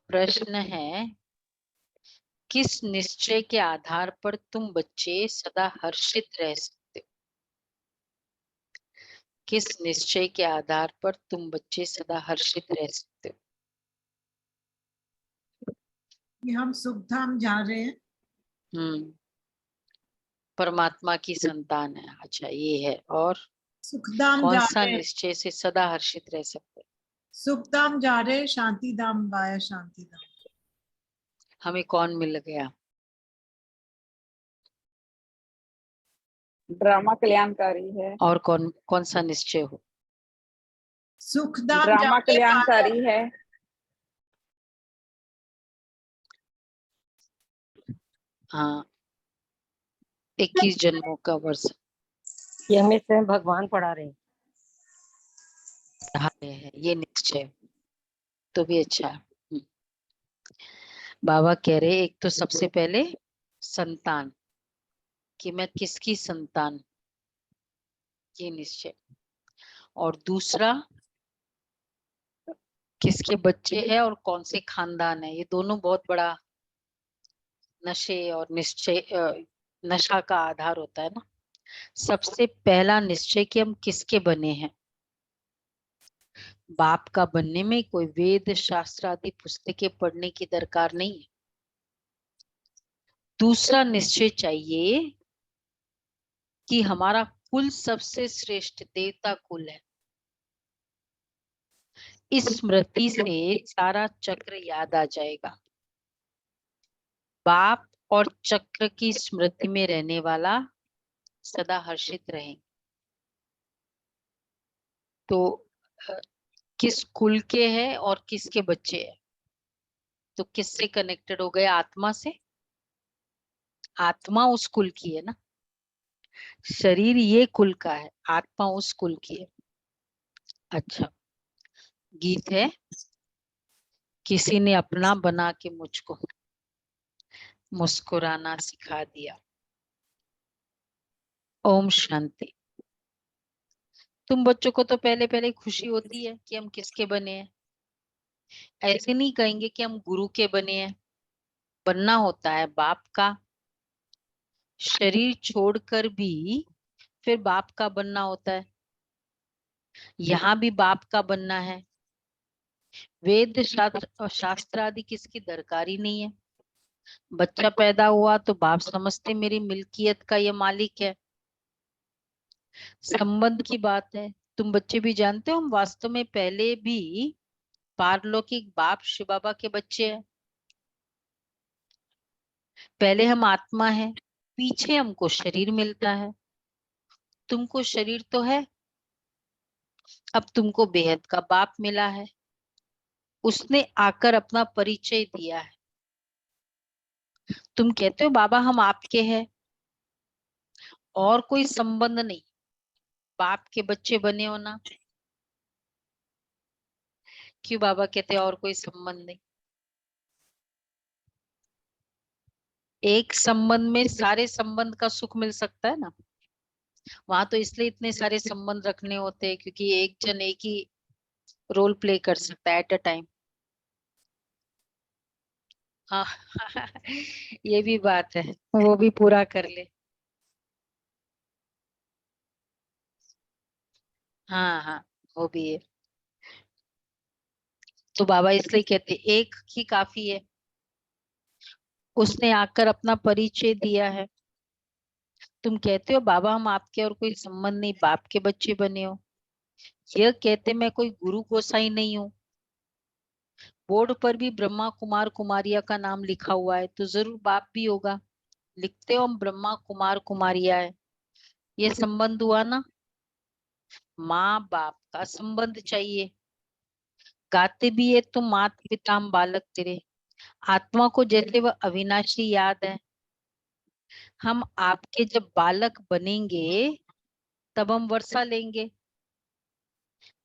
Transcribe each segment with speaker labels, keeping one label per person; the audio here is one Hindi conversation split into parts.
Speaker 1: प्रश्न है, किस निश्चय के आधार पर तुम बच्चे सदा हर्षित रह सकते हो? किस निश्चय के आधार पर तुम बच्चे सदा हर्षित रह सकते हो?
Speaker 2: कि हम सुख धाम जा रहे हैं।
Speaker 1: परमात्मा की संतान है। अच्छा, ये है। और
Speaker 2: सुखधाम
Speaker 1: कौन
Speaker 2: जा
Speaker 1: सा
Speaker 2: रहे हैं,
Speaker 1: निश्चय से सदा हर्षित रह सकते?
Speaker 2: सुखधाम जा रहे हैं, शांति धाम वाया शांति धाम।
Speaker 1: हमें कौन मिल गया?
Speaker 3: ड्रामा कल्याणकारी है।
Speaker 1: और कौन कौन सा निश्चय हो?
Speaker 2: सुखधाम जा
Speaker 3: ड्रामा
Speaker 2: रहे हैं,
Speaker 3: कल्याणकारी है।
Speaker 1: हाँ, 21 जन्मों का वर्ष
Speaker 4: ये हमें स्वयं भगवान पढ़ा रहे हैं।
Speaker 1: है ये निश्चय, तो भी अच्छा है। बाबा कह रहे, एक तो सबसे पहले संतान, कि मैं किसकी संतान, ये निश्चय। और दूसरा, किसके बच्चे हैं और कौन से खानदान है। ये दोनों बहुत बड़ा नशे और निश्चय नशा का आधार होता है ना। सबसे पहला निश्चय कि हम किसके बने हैं। बाप का बनने में कोई वेद शास्त्र आदि पुस्तकें पढ़ने की दरकार नहीं है। दूसरा निश्चय चाहिए कि हमारा कुल सबसे श्रेष्ठ देवता कुल है। इस स्मृति से सारा चक्र याद आ जाएगा। बाप और चक्र की स्मृति में रहने वाला सदा हर्षित रहेंगे। तो किस कुल के हैं और किसके बच्चे हैं, तो किससे कनेक्टेड हो गए? आत्मा से। आत्मा उस कुल की है ना, शरीर ये कुल का है, आत्मा उस कुल की है। अच्छा, गीत है, किसी ने अपना बना के मुझको मुस्कुराना सिखा दिया। ओम शांति। तुम बच्चों को तो पहले पहले खुशी होती है कि हम किसके बने हैं। ऐसे नहीं कहेंगे कि हम गुरु के बने हैं। बनना होता है बाप का, शरीर छोड़कर भी फिर बाप का बनना होता है। यहाँ भी बाप का बनना है। वेद शास्त्र आदि किसकी दरकारी नहीं है। बच्चा पैदा हुआ तो बाप समझते मेरी मिल्कियत का ये मालिक है। संबंध की बात है। तुम बच्चे भी जानते हो, हम वास्तव में पहले भी पारलौकिक बाप शिव बाबा के बच्चे हैं। पहले हम आत्मा है, पीछे हमको शरीर मिलता है। तुमको शरीर तो है, अब तुमको बेहद का बाप मिला है। उसने आकर अपना परिचय दिया है। तुम कहते हो बाबा हम आपके हैं, और कोई संबंध नहीं। बाप के बच्चे बने हो ना। क्यों बाबा कहते और कोई संबंध नहीं? एक संबंध में सारे संबंध का सुख मिल सकता है ना। वहां तो इसलिए इतने सारे संबंध रखने होते हैं क्योंकि एक जन एक ही रोल प्ले कर सकता है एट अ टाइम। हाँ ये भी बात है, वो भी पूरा कर ले। हाँ हाँ, वो भी है। तो बाबा इसलिए कहते एक ही काफी है। उसने आकर अपना परिचय दिया है। तुम कहते हो बाबा हम आपके और कोई संबंध नहीं, बाप के बच्चे बने हो। यह कहते मैं कोई गुरु गोसाई नहीं हूँ। बोर्ड पर भी ब्रह्मा कुमार कुमारिया का नाम लिखा हुआ है, तो जरूर बाप भी होगा। लिखते हो हम ब्रह्मा कुमार कुमारिया है, ये संबंध हुआ ना। माँ बाप का संबंध चाहिए। गाते भी है तुम मात पिता हम बालक तेरे। आत्मा को जैसे वह अविनाशी याद है। हम आपके जब बालक बनेंगे तब हम वर्षा लेंगे।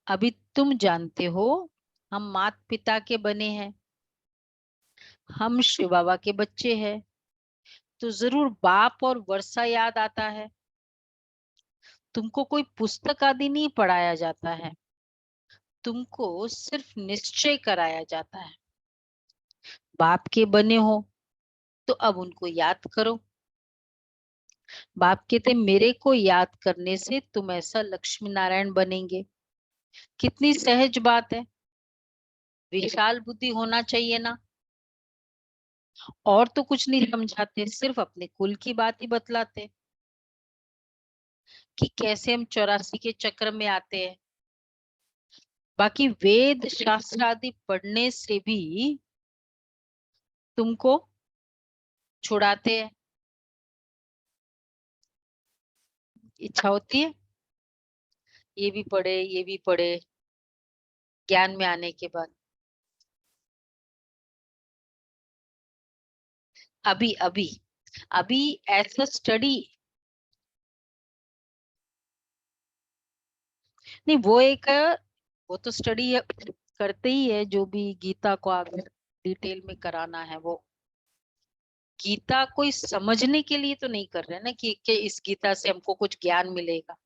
Speaker 1: अभी तुम जानते हो हम मात पिता के बने हैं, हम शिव बाबा के बच्चे हैं, तो जरूर बाप और वर्षा याद आता है। तुमको कोई पुस्तक आदि नहीं पढ़ाया जाता है, तुमको सिर्फ निश्चय कराया जाता है। बाप के बने हो तो अब उनको याद करो। बाप कहते मेरे को याद करने से तुम ऐसा लक्ष्मी नारायण बनेंगे। कितनी सहज बात है। विशाल बुद्धि होना चाहिए ना। और तो कुछ नहीं समझाते, सिर्फ अपने कुल की बात ही बतलाते कि कैसे हम 84 के चक्र में आते हैं। बाकी वेद शास्त्र आदि पढ़ने से भी तुमको छुड़ाते हैं। इच्छा होती है ये भी पढ़े ये भी पढ़े, ज्ञान में आने के बाद। अभी अभी अभी ऐसा स्टडी नहीं, वो एक वो तो स्टडी करते ही है, जो भी गीता को आगे डिटेल में कराना है। वो गीता कोई समझने के लिए तो नहीं कर रहे ना कि इस गीता से हमको कुछ ज्ञान मिलेगा।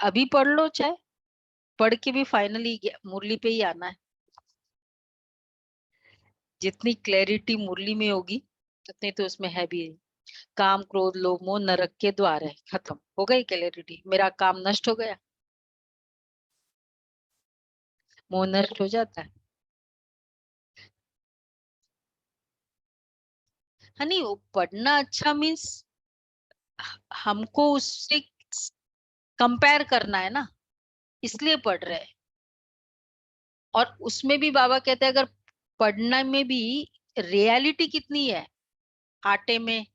Speaker 1: अभी पढ़ लो, चाहे पढ़ के भी फाइनली मुरली पे ही आना है। जितनी क्लैरिटी मुरली में होगी उतनी तो उसमें है भी। काम क्रोध लोभ मोह नरक के द्वार है, खत्म हो गई क्लैरिटी। मेरा काम नष्ट हो गया, मोह नष्ट हो जाता है। हाँ, नहीं वो पढ़ना अच्छा मीन्स हमको उससे कंपेयर करना है ना, इसलिए पढ़ रहे हैं। और उसमें भी बाबा कहते हैं अगर पढ़ने में भी रियलिटी कितनी है, आटे में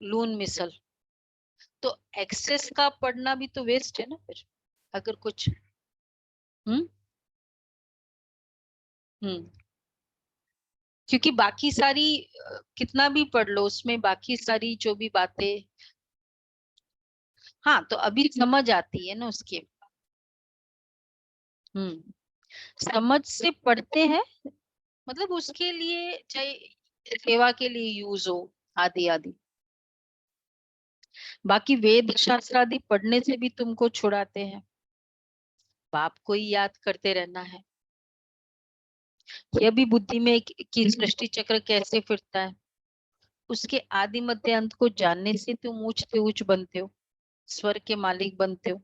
Speaker 1: लून मिसल, तो एक्सेस का पढ़ना भी तो वेस्ट है ना फिर, अगर कुछ। हम्म हम्म क्योंकि बाकी सारी कितना भी पढ़ लो उसमें बाकी सारी जो भी बातें, हाँ तो अभी समझ आती है ना उसके। हम्म समझ से पढ़ते हैं, मतलब उसके लिए चाहे सेवा के लिए यूज हो, आदि आदि। बाकी वेद शास्त्र आदि पढ़ने से भी तुमको छुड़ाते हैं। बाप को ही याद करते रहना है। यह भी बुद्धि में कि सृष्टि चक्र कैसे फिरता है, उसके आदि मध्य अंत को जानने से तुम ऊंच से ऊंच बनते हो, स्वर्ग के मालिक बनते हो।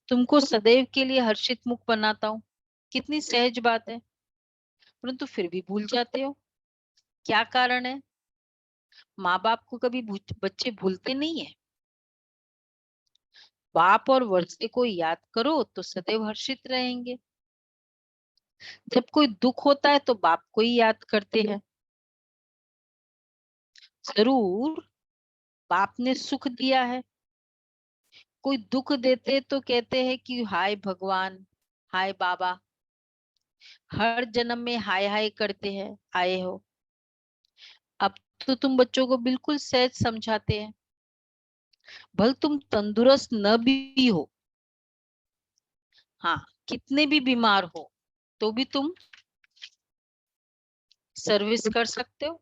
Speaker 1: तुमको सदैव के लिए हर्षित मुख बनाता हूँ। कितनी सहज बात है, परंतु फिर भी भूल जाते हो। क्या कारण है? माँ बाप को कभी बच्चे भूलते नहीं है। बाप और वर्षे को याद करो तो सदैव हर्षित रहेंगे। जब कोई दुख होता है तो बाप को ही याद करते हैं। जरूर बाप ने सुख दिया है, कोई दुख देते तो कहते हैं कि हाय भगवान, हाय बाबा। हर जन्म में हाय हाय करते हैं, आए हो। अब तो तुम बच्चों को बिल्कुल सहज समझाते हैं। भल तुम तंदुरुस्त न भी हो, हाँ कितने भी बीमार हो तो भी तुम सर्विस कर सकते हो।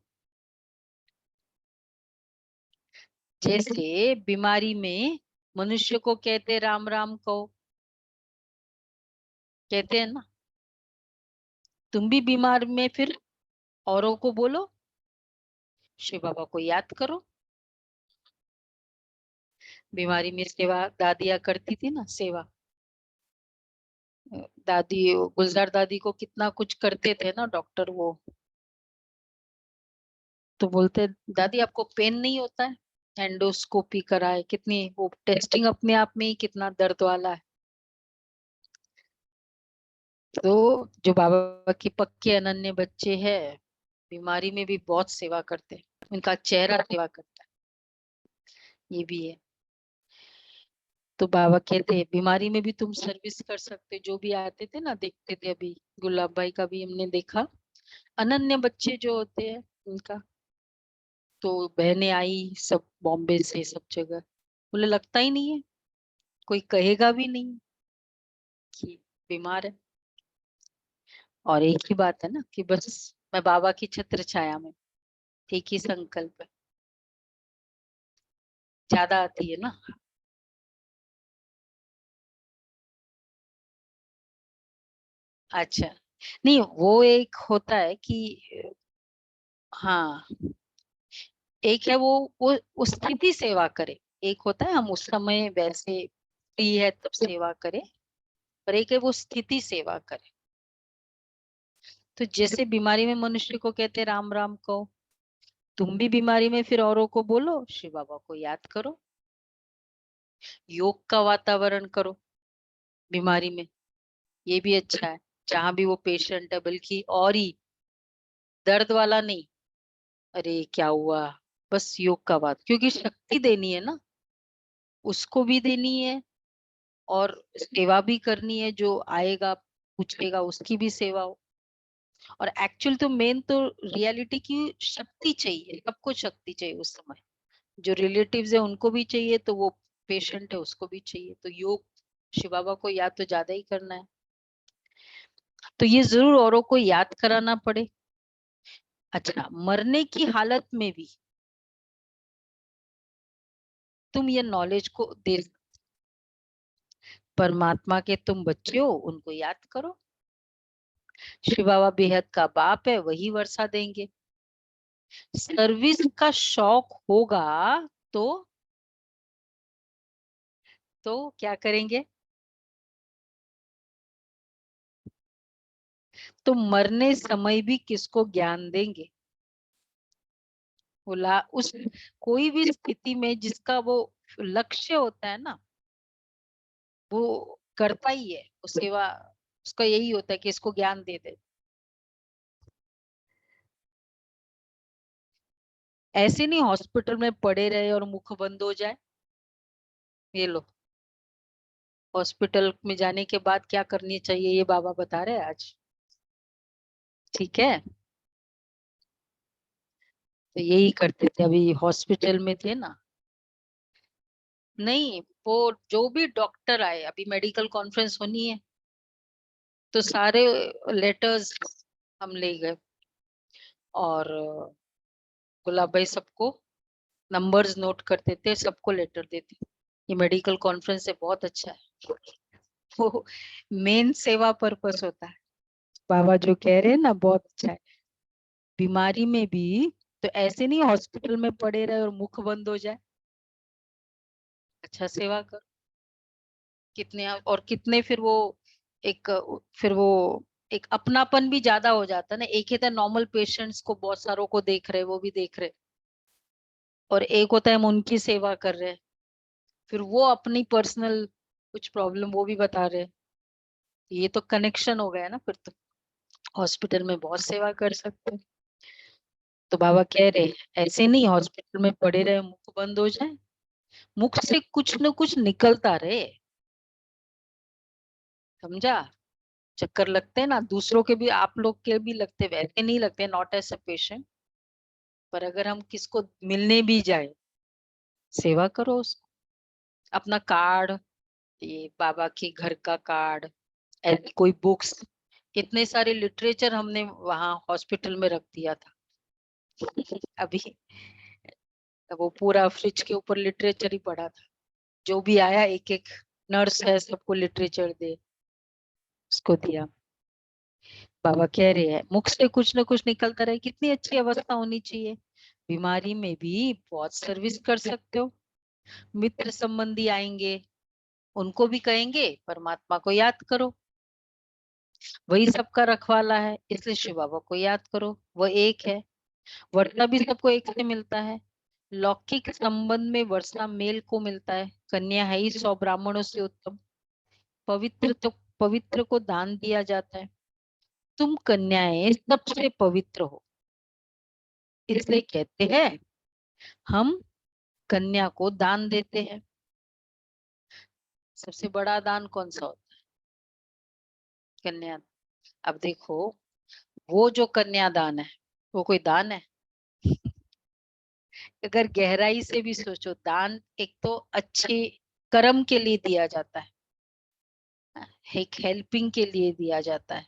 Speaker 1: जैसे बीमारी में मनुष्य को कहते राम राम कहो, कहते हैं ना। तुम भी बीमार में फिर औरों को बोलो, शिव बाबा को याद करो। बीमारी में सेवा दादियां करती थी ना, सेवा। दादी गुलजार दादी को कितना कुछ करते थे ना डॉक्टर वो। तो बोलते दादी आपको पेन नहीं होता है, एंडोस्कोपी कराए, कितनी वो टेस्टिंग अपने आप में ही कितना दर्द वाला है। तो जो बाबा के पक्के अनन्य बच्चे हैं बीमारी में भी बहुत सेवा करते हैं, उनका चेहरा सेवा करता है, ये भी है। तो बाबा कहते हैं बीमारी में भी तुम सर्विस कर सकते। जो भी आते थे ना, देखते थे, अभी गुलाब भाई का भी हमने देखा, अनन्य बच्चे जो होते हैं उनका। तो बहनें आई सब बॉम्बे से, सब जगह, बोले लगता ही नहीं है, कोई कहेगा भी नहीं कि बीमार है। और एक ही बात है ना कि बस मैं बाबा की छत्र छाया में, एक ही संकल्प है, ज्यादा आती है ना। अच्छा नहीं, वो एक होता है कि हाँ, एक है वो उस स्थिति सेवा करे। एक होता है हम उस समय वैसे फ्री है तब सेवा करें, पर एक है वो स्थिति सेवा करे। तो जैसे बीमारी में मनुष्य को कहते राम राम कहो, तुम भी बीमारी में फिर औरों को बोलो शिव बाबा को याद करो, योग का वातावरण करो बीमारी में, ये भी अच्छा है। जहां भी वो पेशेंट है, बल्कि और ही दर्द वाला नहीं, अरे क्या हुआ, बस योग का बात, क्योंकि शक्ति देनी है ना, उसको भी देनी है और सेवा भी करनी है, जो आएगा पूछेगा उसकी भी सेवा हो। और एक्चुअल तो मेन तो रियलिटी की शक्ति चाहिए, सबको शक्ति चाहिए उस समय, जो रिलेटिव्स है उनको भी चाहिए, तो वो पेशेंट है उसको भी चाहिए। तो योग शिव बाबा को याद तो ज्यादा ही करना है, तो ये जरूर औरों को याद कराना पड़े। अच्छा, मरने की हालत में भी तुम ये नॉलेज को दे, परमात्मा के तुम बच्चे हो, उनको याद करो, शिव बाबा बेहद का बाप है, वही वर्षा देंगे। सर्विस का शौक होगा तो क्या करेंगे, तो मरने समय भी किसको ज्ञान देंगे, बोला उस कोई भी स्थिति में जिसका वो लक्ष्य होता है ना, वो करता ही है वो सेवा, उसका यही होता है कि इसको ज्ञान दे दे। ऐसे नहीं हॉस्पिटल में पड़े रहे और मुख बंद हो जाए। ये लो, हॉस्पिटल में जाने के बाद क्या करनी चाहिए ये बाबा बता रहे हैं आज, ठीक है। तो यही करते थे, अभी हॉस्पिटल में थे ना। नहीं, वो जो भी डॉक्टर आए, अभी मेडिकल कॉन्फ्रेंस होनी है, तो सारे लेटर्स हम ले गए और गुलाब भाई सबको नंबर्स नोट करते थे, सबको लेटर देते। ये मेडिकल कॉन्फ्रेंस है, बहुत अच्छा है। वो मेन सेवा पर्पस होता है, बाबा जो कह रहे हैं ना बहुत अच्छा है। बीमारी में भी तो ऐसे नहीं हॉस्पिटल में पड़े रहे और मुख बंद हो जाए, अच्छा सेवा कर। कितने और कितने फिर वो एक फिर वो एक अपनापन भी ज्यादा हो जाता है ना। एक ही था नॉर्मल पेशेंट्स को बहुत सारों को देख रहे, वो भी देख रहे, और एक होता है हम उनकी सेवा कर रहे हैं, फिर वो अपनी पर्सनल कुछ प्रॉब्लम वो भी बता रहे हैं। ये तो कनेक्शन हो गया ना, फिर तो हॉस्पिटल में बहुत सेवा कर सकते हैं। तो बाबा कह रहे ऐसे नहीं हॉस्पिटल में पड़े रहे मुख बंद हो जाए, मुख से कुछ न कुछ निकलता रहे, समझा। चक्कर लगते हैं ना दूसरों के भी, आप लोग के भी लगते, वैसे नहीं लगते, नॉट एज अ पेशेंट, पर अगर हम किसको मिलने भी जाए, सेवा करो उसको। अपना कार्ड, ये बाबा के घर का कार्ड, ऐसी कोई बुक्स, इतने सारे लिटरेचर हमने वहां हॉस्पिटल में रख दिया था। अभी वो पूरा फ्रिज के ऊपर लिटरेचर ही पड़ा था, जो भी आया एक एक नर्स है सबको लिटरेचर दे, उसको दिया। बाबा कह रहे हैं मुख से कुछ ना कुछ निकलता रहे, कितनी अच्छी अवस्था होनी चाहिए। बीमारी में भी बहुत सर्विस कर सकते हो, मित्र संबंधी आएंगे, उनको भी कहेंगे परमात्मा को याद करो, वही सबका रखवाला है, इसलिए शिव बाबा को याद करो, वो एक है। वर्षा भी सबको एक से मिलता है, लौकिक संबंध में वर्षा मेल को मिलता है, कन्या है ही 100 ब्राह्मणों से उत्तम, पवित्र तो पवित्र को दान दिया जाता है, तुम कन्याएं सबसे पवित्र हो, इसलिए कहते हैं हम कन्या को दान देते हैं। सबसे बड़ा दान कौन सा होता है, कन्या। अब देखो, वो जो कन्यादान है वो कोई दान है? अगर गहराई से भी सोचो, दान एक तो अच्छे कर्म के लिए दिया जाता है, एक हेल्पिंग के लिए दिया जाता है,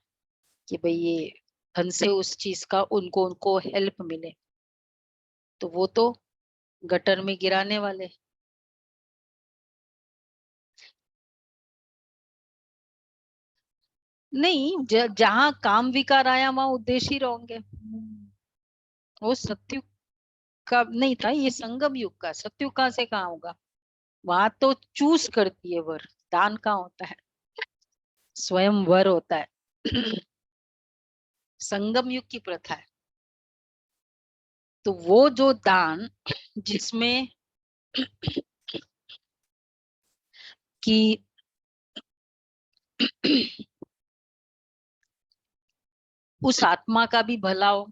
Speaker 1: कि भाई ये धन से उस चीज का उनको उनको हेल्प मिले, तो वो तो गटर में गिराने वाले। नहीं, जहां काम विकार आया वहां उद्देश्य ही होंगे। वो सत्युग का नहीं था, ये संगम युग का। सत्युग कहाँ से कहाँ होगा? वहां तो चूज करती है वर, दान कहाँ होता है? स्वयं वर होता है। संगम युग की प्रथा है। तो वो जो दान जिसमें कि उस आत्मा का भी भला हो,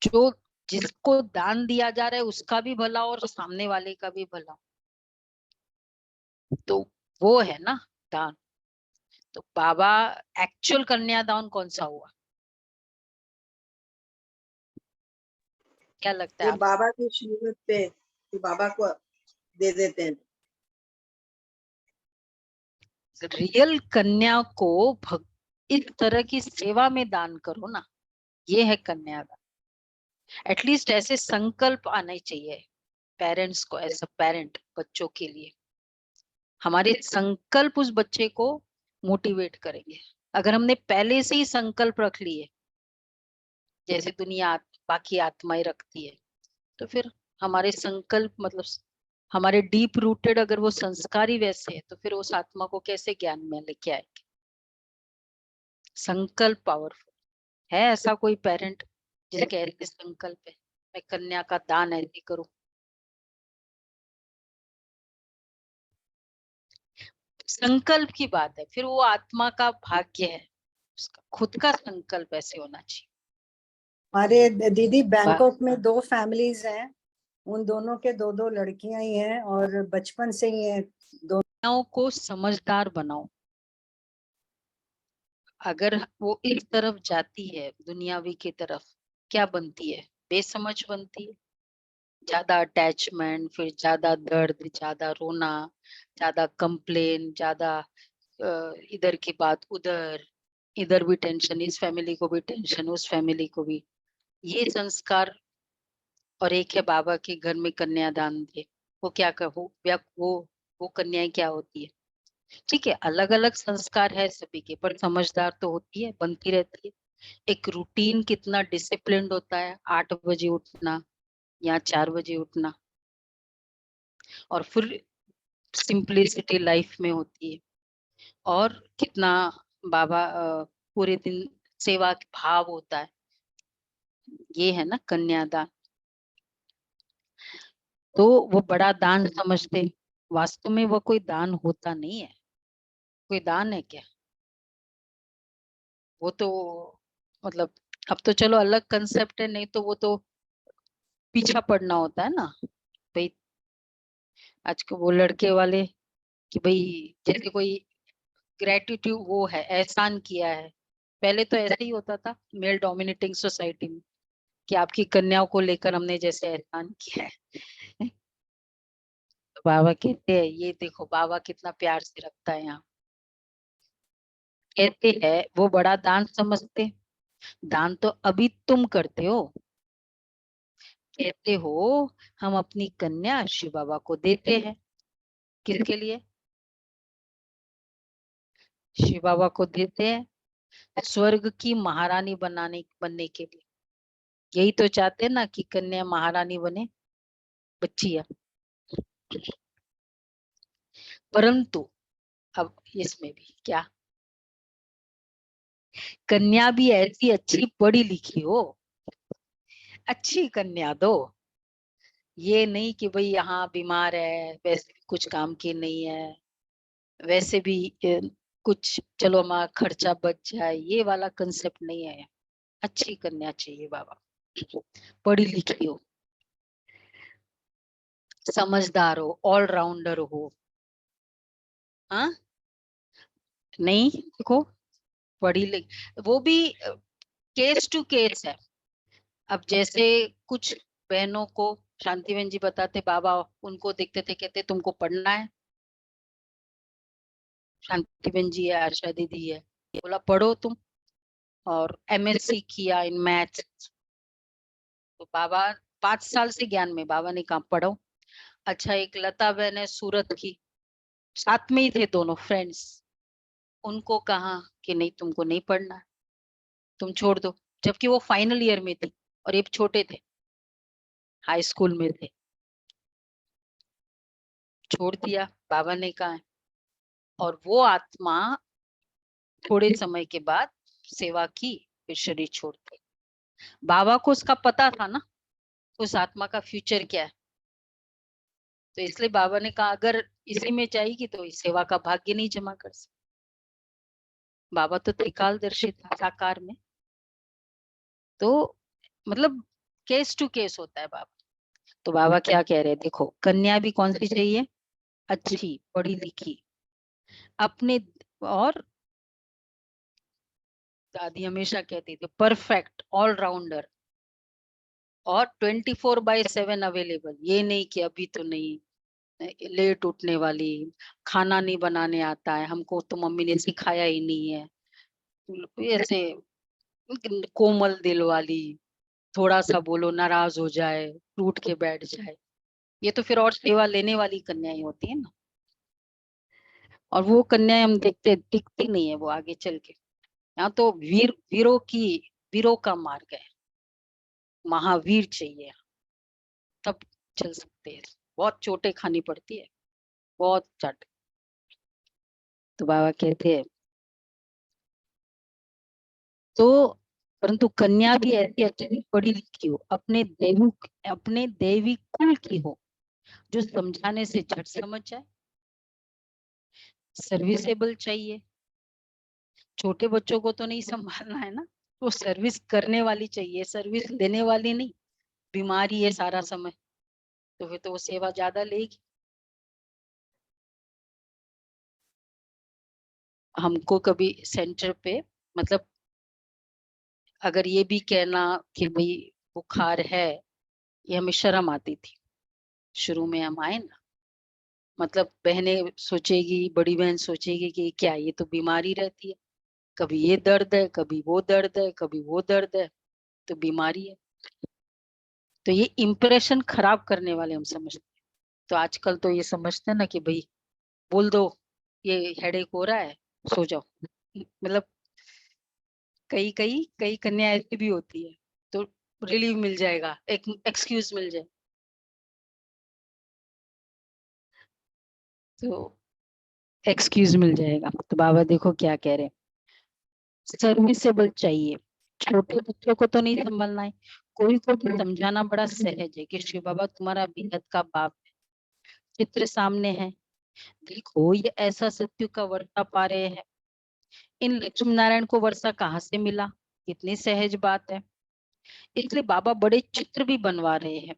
Speaker 1: जो जिसको दान दिया जा रहा है उसका भी भला हो और सामने वाले का भी भला हो, तो वो है ना दान। तो बाबा एक्चुअल कन्यादान कौन सा हुआ? क्या लगता है
Speaker 5: ये
Speaker 1: आप?
Speaker 5: बाबा की श्रीमत पे कि बाबा को दे देते हैं।
Speaker 1: रियल कन्या को इस तरह की सेवा में दान करो ना, ये है कन्यादान। एटलीस्ट ऐसे संकल्प आने चाहिए पेरेंट्स को, एज अ पेरेंट बच्चों के लिए। हमारे संकल्प उस बच्चे को मोटिवेट करेंगे। अगर हमने पहले से ही संकल्प रख लिए, जैसे दुनिया बाकी आत्माएं रखती है, तो फिर हमारे संकल्प मतलब हमारे डीप रूटेड अगर वो संस्कार ही वैसे है, तो फिर उस आत्मा को कैसे ज्ञान में लेके आएंगे? संकल्प पावरफुल है। ऐसा कोई पेरेंट जिसके ऐसे संकल्प है, मैं कन्या का दान ऐसे करूं? संकल्प की बात है, फिर वो आत्मा का भाग्य है, उसका खुद का संकल्प ऐसे होना चाहिए।
Speaker 6: हमारे दीदी बैंकॉक में 2 फैमिलीज हैं, उन दोनों के 2-2 लड़कियां ही हैं और बचपन से ही है।
Speaker 1: कन्याओं को समझदार बनाओ। अगर वो इस तरफ जाती है दुनियावी की तरफ, क्या बनती है? बेसमझ बनती है। ज्यादा अटैचमेंट, फिर ज्यादा दर्द, ज्यादा रोना, ज्यादा कंप्लेन, ज्यादा इधर की बात उधर, इधर भी टेंशन, इस फैमिली को भी टेंशन, उस फैमिली को भी। ये संस्कार। और एक है बाबा के घर में कन्यादान दे, वो क्या कर वो कन्याएं क्या होती है? ठीक है, अलग अलग संस्कार है सभी के, पर समझदार तो होती है, बनती रहती है। एक रूटीन कितना डिसिप्लिन होता है, 8 बजे उठना या 4 बजे उठना, और फिर सिंपलिसिटी लाइफ में होती है। और कितना बाबा पूरे दिन सेवा भाव होता है। ये है ना कन्यादान। तो वो बड़ा दान समझते, वास्तव में वो कोई दान होता नहीं है। कोई दान है क्या? वो तो मतलब अब तो चलो अलग कंसेप्ट है, नहीं तो वो तो पीछा पड़ना होता है ना भाई। आज के वो लड़के वाले कि भाई जैसे कोई ग्रेटिट्यूड वो है, एहसान किया है। पहले तो ऐसा ही होता था मेल डोमिनेटिंग सोसाइटी में, कि आपकी कन्याओं को लेकर हमने जैसे एहसान किया है। तो बाबा कहते हैं ये देखो बाबा कितना प्यार से रखता है यहाँ। कहते हैं वो बड़ा दान समझते, दान तो अभी तुम करते हो। कहते हो हम अपनी कन्या शिव बाबा को देते हैं। किसके लिए? शिव बाबा को देते हैं स्वर्ग की महारानी बनने के लिए। यही तो चाहते हैं ना कि कन्या महारानी बने, बच्चिया। परंतु अब इसमें भी क्या, कन्या भी ऐसी अच्छी पढ़ी लिखी हो, अच्छी कन्या दो। ये नहीं कि भाई यहाँ बीमार है, वैसे भी कुछ काम की नहीं है, वैसे भी कुछ चलो हमारा खर्चा बच जाए, ये वाला कंसेप्ट नहीं है। अच्छी कन्या चाहिए बाबा, पढ़ी लिखी हो, समझदार हो, ऑलराउंडर हो। हाँ, नहीं देखो, पढ़ी लिखी वो भी केस टू केस है। अब जैसे कुछ बहनों को शांति बहन जी बताते, बाबा उनको देखते थे, कहते तुमको पढ़ना है। शांति बहन जी है, आशा दीदी है, बोला पढ़ो तुम, और एमएससी किया इन मैथ्स। तो बाबा 5 साल से ज्ञान में, बाबा ने कहा पढ़ो। अच्छा, एक लता बहन है सूरत की, साथ में ही थे दोनों फ्रेंड्स, उनको कहा कि नहीं तुमको नहीं पढ़ना है, तुम छोड़ दो, जबकि वो फाइनल ईयर में थी और ये छोटे थे, हाई स्कूल में थे। छोड़ दिया, बाबा ने कहा है। और वो आत्मा थोड़े समय के बाद सेवा की, फिर शरीर छोड़ दी। बाबा को उसका पता था ना उस आत्मा का फ्यूचर क्या है, तो इसलिए बाबा ने कहा अगर इसी में जाएगी तो इस सेवा का भाग्य नहीं जमा कर सकती। बाबा तो त्रिकालदर्शी था साकार में, तो मतलब केस टू केस होता है बाबा। तो बाबा क्या कह रहे हैं, देखो कन्या भी कौन सी चाहिए, अच्छी पढ़ी लिखी, अपने, और दादी हमेशा कहती थी परफेक्ट ऑलराउंडर, और 24/7 अवेलेबल। ये नहीं कि अभी तो नहीं, लेट उठने वाली, खाना नहीं बनाने आता है हमको तो मम्मी ने सिखाया ही नहीं है, ऐसे कोमल दिल वाली, थोड़ा सा बोलो नाराज हो जाए, टूट के बैठ जाए। ये तो फिर और सेवा लेने वाली कन्याएं होती है ना, और वो कन्याएं हम देखते टिकती नहीं है वो आगे चल के। यहाँ तो वीरों का मार्ग है, महावीर चाहिए तब चल सकते हैं, बहुत चोटें खानी पड़ती है, बहुत चट। तो बाबा कहते हैं तो, परंतु कन्या भी ऐसी अच्छी पढ़ी लिखी हो, अपने देवी कुल की हो, जो समझाने से झट समझ जाए, सर्विसेबल चाहिए। छोटे बच्चों को तो नहीं संभालना है ना, वो सर्विस करने वाली चाहिए, सर्विस लेने वाली नहीं। बीमारी है सारा समय, तो फिर तो वो सेवा ज्यादा लेगी। हमको कभी सेंटर पे, मतलब अगर ये भी कहना कि भाई बुखार है, ये हमें शर्म आती थी शुरू में हम आए ना। मतलब बहनें सोचेगी, बड़ी बहन सोचेगी कि क्या ये तो बीमारी रहती है, कभी ये दर्द है, कभी वो दर्द है, कभी वो दर्द है, तो बीमारी है। तो ये इम्प्रेशन खराब करने वाले हम समझते हैं। तो आजकल तो ये समझते हैं ना कि भाई बोल दो ये हेडेक हो रहा है, सो जाओ। मतलब कई कई कई कन्या ऐसी भी होती है, तो रिलीव मिल जाएगा, एक एक्सक्यूज मिल जाए। तो एक्सक्यूज मिल जाएगा। तो बाबा देखो क्या कह रहे हैं, सर्विसेबल चाहिए, छोटे बच्चों को तो नहीं संभालना है, कोई को भी समझाना बड़ा सहज है कि शिव बाबा तुम्हारा बेहद का बाप है, चित्र सामने है, देखो ये ऐसा सत्य का वर्षा पा रहे हैं, इन लक्ष्मी नारायण को वर्षा कहाँ से मिला, कितनी सहज बात है। इसलिए बाबा बड़े चित्र भी बनवा रहे हैं।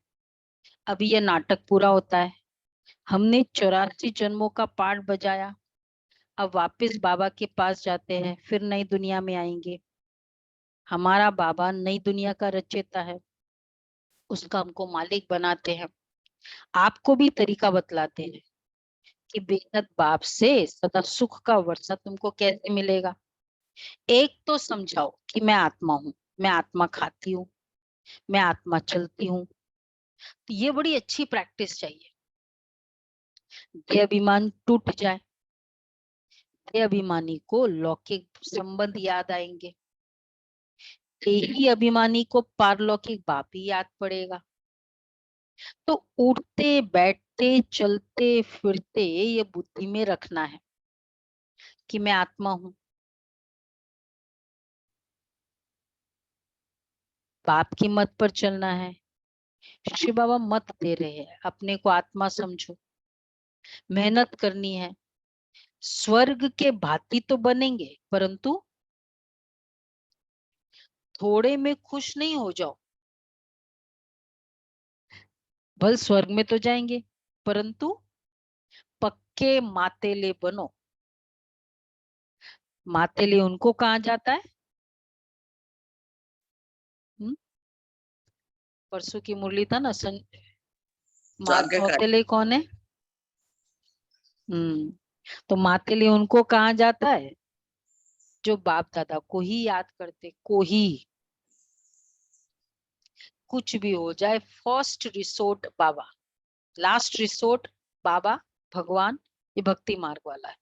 Speaker 1: अभी ये नाटक पूरा होता है, हमने 84 जन्मों का पाठ बजाया, अब वापस बाबा के पास जाते हैं, फिर नई दुनिया में आएंगे। हमारा बाबा नई दुनिया का रचयिता है, उसका हमको मालिक बनाते हैं। आपको भी तरीका बतलाते हैं कि बेहद बाप से सदा सुख का वर्षा तुमको कैसे मिलेगा। एक तो समझाओ कि मैं आत्मा हूँ, मैं आत्मा खाती हूँ, मैं आत्मा चलती हूँ। तो ये बड़ी अच्छी प्रैक्टिस चाहिए। देह अभिमान टूट जाए, देह अभिमानी को लौकिक संबंध याद आएंगे, देही अभिमानी को पारलौकिक बाप ही याद पड़ेगा। तो उठते बैठते चलते फिरते ये बुद्धि में रखना है कि मैं आत्मा हूँ। बाप की मत पर चलना है। शिव बाबा मत दे रहे हैं, अपने को आत्मा समझो, मेहनत करनी है, स्वर्ग के भांति तो बनेंगे, परंतु थोड़े में खुश नहीं हो जाओ। भल स्वर्ग में तो जाएंगे, परंतु पक्के मातेले बनो। मातेले उनको कहा जाता है, परसों की मुरली था ना मातेले कौन है? तो मातेले उनको कहा जाता है जो बाप दादा को ही याद करते, को ही, कुछ भी हो जाए फर्स्ट रिसोर्ट बाबा, लास्ट रिसोर्ट बाबा भगवान। ये भक्ति मार्ग वाला है।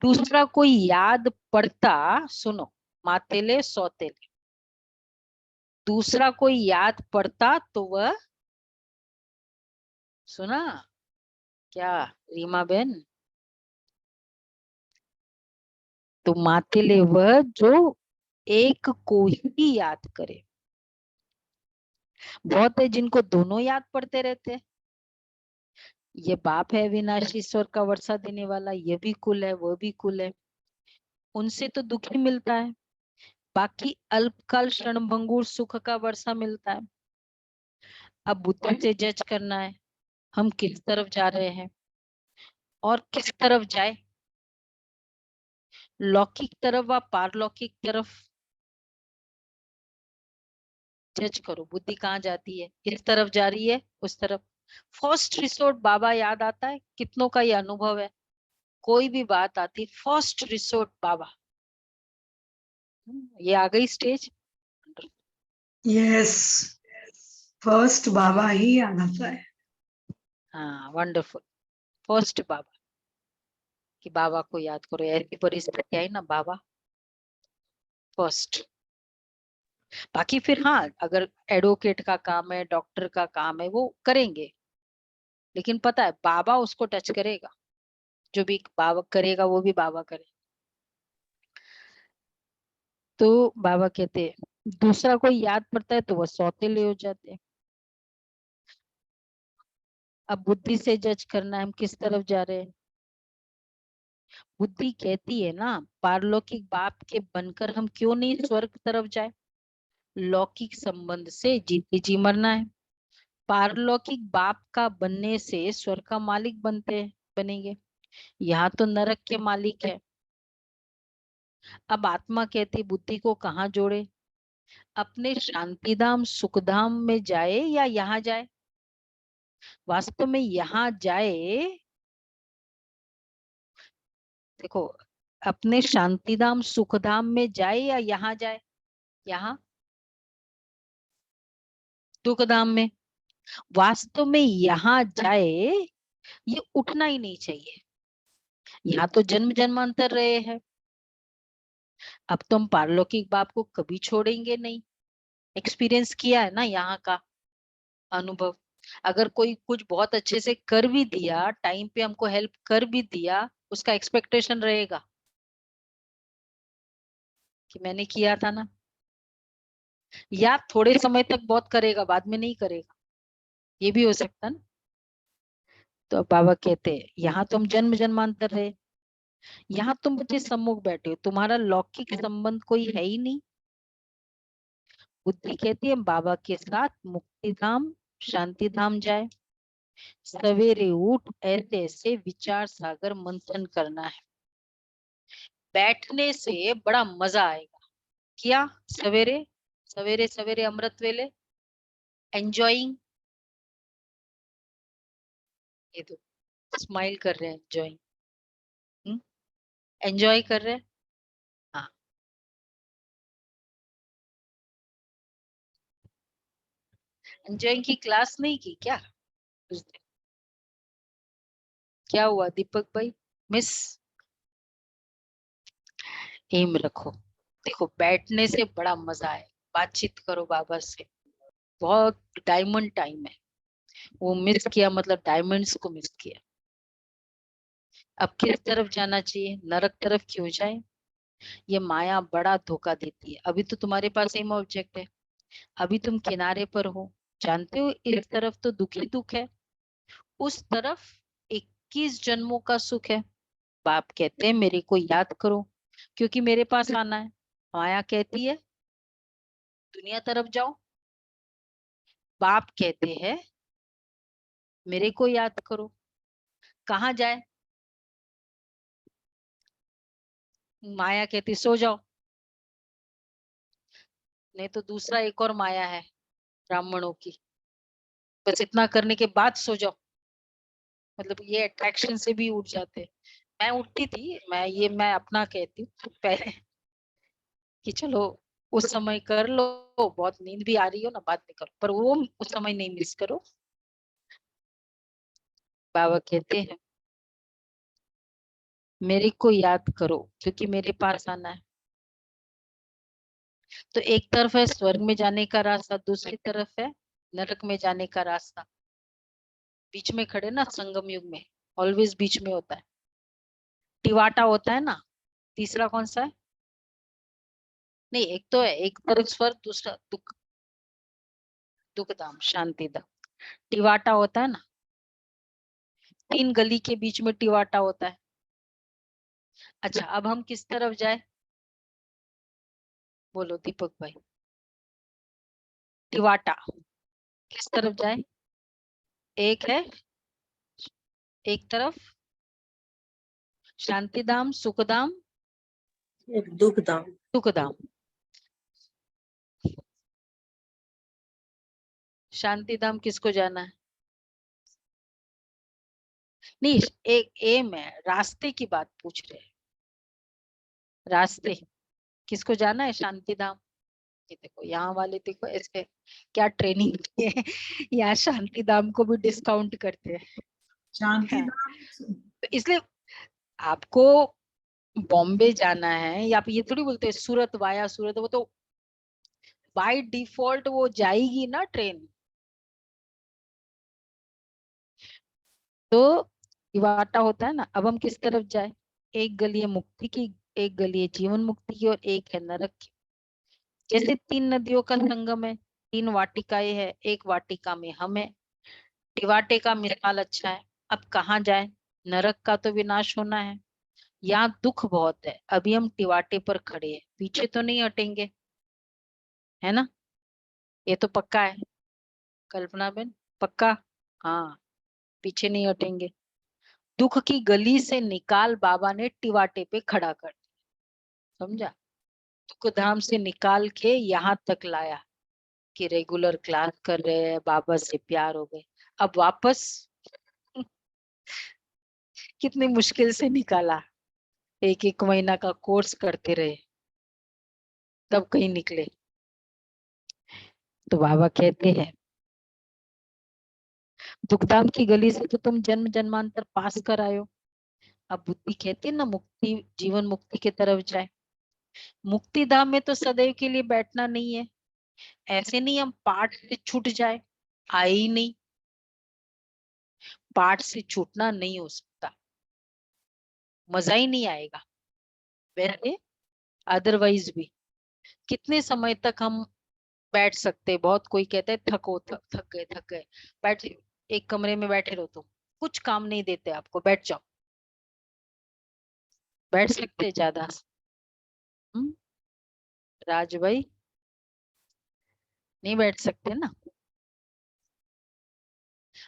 Speaker 1: दूसरा कोई याद पड़ता, सुनो, मातेले सौतेले, दूसरा कोई याद पड़ता तो वह, सुना क्या रीमा बेन? तो मातेले वह जो एक को ही याद करे। बहुत है जिनको दोनों याद पड़ते रहते हैं। ये बाप है विनाशी ईश्वर का वर्षा देने वाला, ये भी कुल है वो भी कुल है, उनसे तो दुख ही मिलता है। बाकी अल्पकाल क्षणभंगुर सुख का वर्षा मिलता है। अब बुद्धि से जज करना है हम किस तरफ जा रहे हैं और किस तरफ जाए, लौकिक तरफ व पारलौकिक तरफ। जज करो बुद्धि कहाँ जाती है, किस तरफ जा रही है, उस तरफ। फर्स्ट रिसोर्ट बाबा याद आता है, कितनों का ये अनुभव है? कोई भी बात आती फर्स्ट रिसोर्ट बाबा। ये आ गई स्टेज।
Speaker 2: यस, फर्स्ट बाबा ही याद आता है।
Speaker 1: हाँ वंडरफुल, फर्स्ट बाबा, कि बाबा को याद करो। ऐसी परिस्थिति आई ना, बाबा फर्स्ट। बाकी फिर हाँ, अगर एडवोकेट का काम है, डॉक्टर का काम है, वो करेंगे, लेकिन पता है बाबा उसको टच करेगा। जो भी बाबा करेगा वो भी बाबा करे। तो बाबा कहते हैं दूसरा कोई याद पड़ता है तो वह सौतेले हो जाते हैं। अब बुद्धि से जज करना है हम किस तरफ जा रहे हैं। बुद्धि कहती है ना, पारलौकिक बाप के बनकर हम क्यों नहीं स्वर्ग तरफ जाए। लौकिक संबंध से जीते जी मरना है। पारलौकिक बाप का बनने से स्वर्ग का मालिक बनेंगे। यहाँ तो नरक के मालिक है। अब आत्मा कहती बुद्धि को कहाँ जोड़े, अपने शांतिधाम सुखधाम में जाए या यहाँ जाए। वास्तव में यहाँ जाए, देखो, अपने शांतिधाम सुखधाम में जाए या यहाँ जाए, यहाँ दुखधाम में। वास्तव में यहाँ जाए, ये उठना ही नहीं चाहिए। यहाँ तो जन्म जन्मांतर रहे हैं, अब तो हम पारलौकिक बाप को कभी छोड़ेंगे नहीं। एक्सपीरियंस किया है ना यहाँ का अनुभव। अगर कोई कुछ बहुत अच्छे से कर भी दिया, टाइम पे हमको हेल्प कर भी दिया, उसका एक्सपेक्टेशन रहेगा कि मैंने किया था ना। या थोड़े समय तक बहुत करेगा, बाद में नहीं करेगा, ये भी हो सकता ना। तो अब बाबा कहते हैं यहाँ तो हम जन्म जन्मांतर रहे, यहाँ तुम मुझे सम्मुख बैठे हो, तुम्हारा लौकिक संबंध कोई है ही नहीं। बुद्धि कहती है बाबा के साथ मुक्ति धाम शांति धाम जाए। सवेरे उठ ऐसे ऐसे विचार सागर मंथन करना है। बैठने से बड़ा मजा आएगा। क्या सवेरे सवेरे सवेरे अमृत वेले एंजॉइंग, ये तो स्माइल कर रहे हैं, एंजॉइंग, एंजॉय कर रहे हैं। हाँ, एंजॉइंग की क्लास नहीं की क्या उस दिन? क्या हुआ दीपक भाई, मिस? एम रखो। देखो बैठने से बड़ा मजा है, बातचीत करो बाबा से। बहुत डायमंड टाइम है, वो मिस किया मतलब डायमंड्स को मिस किया। अब किस तरफ जाना चाहिए, नरक तरफ क्यों जाए? ये माया बड़ा धोखा देती है। अभी तो तुम्हारे पास सेम ऑब्जेक्ट है, अभी तुम किनारे पर हो, जानते हो इस तरफ तो दुख ही दुख है, उस तरफ 21 जन्मों का सुख है। बाप कहते हैं मेरे को याद करो, क्योंकि मेरे पास आना है। माया कहती है दुनिया तरफ जाओ, बाप कहते हैं मेरे को याद करो। कहाँ जाए? माया कहती सो जाओ, नहीं तो दूसरा एक और माया है ब्राह्मणों की, बस इतना करने के बाद सो जाओ। मतलब ये अट्रैक्शन से भी उठ जाते हैं। मैं उठती थी, मैं अपना कहती हूँ पहले कि चलो उस समय कर लो, बहुत नींद भी आ रही हो ना, बाद में करो, पर वो उस समय नहीं मिस करो। बाबा कहते हैं मेरे को याद करो क्योंकि मेरे पास आना है। तो एक तरफ है स्वर्ग में जाने का रास्ता, दूसरी तरफ है नरक में जाने का रास्ता। बीच में खड़े ना संगम युग में, ऑलवेज बीच में होता है। टिवाटा होता है ना, तीसरा कौन सा है? नहीं, एक तो है, एक तरफ स्वर्ग, दूसरा दुख, दुखधाम, शांतिधाम। टिवाटा होता है ना, 3 गली के बीच में टिवाटा होता है। अच्छा, अब हम किस तरफ जाए? बोलो दीपक भाई। टिवाटा किस तरफ जाए? एक है, एक तरफ शांतिधाम, सुखधाम,
Speaker 5: एक दुख धाम।
Speaker 1: दुखधाम। शांतिधाम किसको जाना है? नहीं, एक एम है, रास्ते की बात पूछ रहे हैं। रास्ते किसको जाना है? शांतिधाम। ये देखो यहाँ वाले, देखो ऐसे क्या ट्रेनिंग की है। यहाँ शांतिधाम को भी डिस्काउंट करते हैं।
Speaker 2: शांति
Speaker 1: हाँ।
Speaker 2: धाम।
Speaker 1: तो इसलिए आपको बॉम्बे जाना है, या ये थोड़ी बोलते हैं सूरत वाया सूरत, वो तो बाय डिफॉल्ट वो जाएगी ना ट्रेन। तो टिवाटा होता है ना। अब हम किस तरफ जाए? एक गली है मुक्ति की, एक गली है जीवन मुक्ति की, और एक है नरक की। जैसे 3 नदियों का संगम है, 3 वाटिकाएं है, एक वाटिका में हम है। टिवाटे का मिसाल अच्छा है। अब कहाँ जाए? नरक का तो विनाश होना है, यहाँ दुख बहुत है। अभी हम टिवाटे पर खड़े हैं, पीछे तो नहीं हटेंगे, है ना? ये तो पक्का है कल्पना बेन, पक्का। हाँ, पीछे नहीं हटेंगे। दुख की गली से निकाल बाबा ने टिवाटे पे खड़ा कर दिया, समझा? दुख धाम से निकाल के यहाँ तक लाया कि रेगुलर क्लास कर रहे हैं, बाबा से प्यार हो गए। अब वापस कितनी मुश्किल से निकाला, 1 महीना का कोर्स करते रहे, तब कहीं निकले। तो बाबा कहते हैं दुखधाम की गली से तो तुम जन्म जन्मांतर पास कर आए हो। अब बुद्धि कहती है ना मुक्ति, जीवन मुक्ति की तरफ जाए। मुक्ति धाम में तो सदैव के लिए बैठना नहीं है। ऐसे नहीं हम पाठ से छूट जाए, आए ही नहीं। पाठ से छूटना नहीं हो सकता, मजा ही नहीं आएगा। वैसे अदरवाइज भी कितने समय तक हम बैठ सकते? बहुत कोई कहता है थको, थक गए। बैठ, एक कमरे में बैठे रहो, तुम कुछ काम नहीं देते आपको, बैठ जाओ। बैठ सकते ज्यादा? हम्म, राज भाई नहीं बैठ सकते ना।